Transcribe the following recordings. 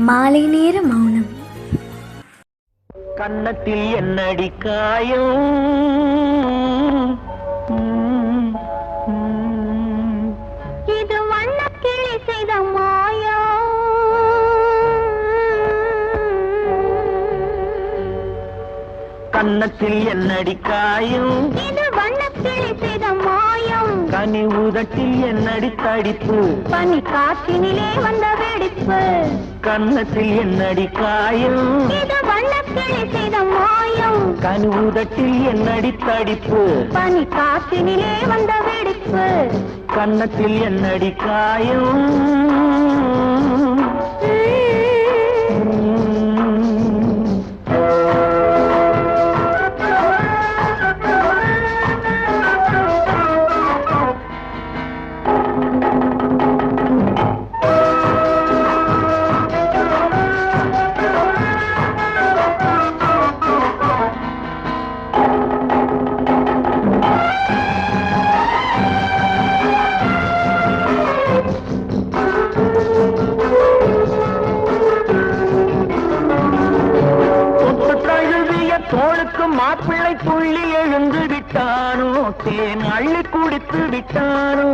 மாலை நேர மௌனம். கன்னத்தில் என்னடி காயம், இது வண்ணக்கிளி செய்த மாயம். கன்னத்தில் என்னடி காயம், இது வண்ணக்கிளி செய்த மாயம். கனி உதட்டில் என்னடி தடிப்பு, பனி காற்றினிலே வந்த வெடிப்பு. கன்னத்தில் என்னடி காயம், இது வண்ணக்கிளி செய்த மாயம். கனி உதட்டில் என்னடி தடிப்பு, பனி காற்றினிலே வந்த வெடிப்பு. கன்னத்தில் என்னடி காயம். தோளுக்கு மாப்பிள்ளை துள்ளி எழுந்து விட்டானோ, தேன் அள்ளி குடித்து விட்டானோ.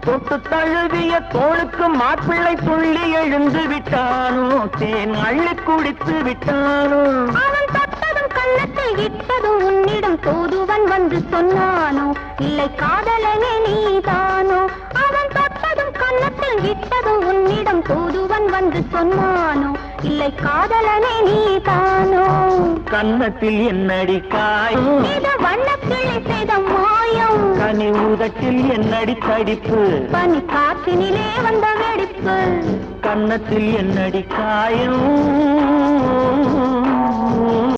தொட்டு தழுவிய தோளுக்கு மாப்பிள்ளை துள்ளி எழுந்து விட்டானோ, தேன் அள்ளி குடித்து விட்டானோ. அவன் தொட்டதும் கன்னத்தில் இட்டதும் உன்னிடம் தூதுவன் வந்து சொன்னானோ, இல்லை காதலனே நீதானோ. அவன் தொட்டதும் கன்னத்தில் இட்டதும் உன்னிடம் தூதுவன் வந்து சொன்னானோ, இல்லை காதலனே நீதானோ. கன்னத்தில் என்னடி காயம், இது வண்ணக்கிளி செய்த மாயம். கனி உதட்டில் என்னடி தடிப்பு, பனி காற்றினிலே வந்த வெடிப்பு. கன்னத்தில் என்னடி காயம்.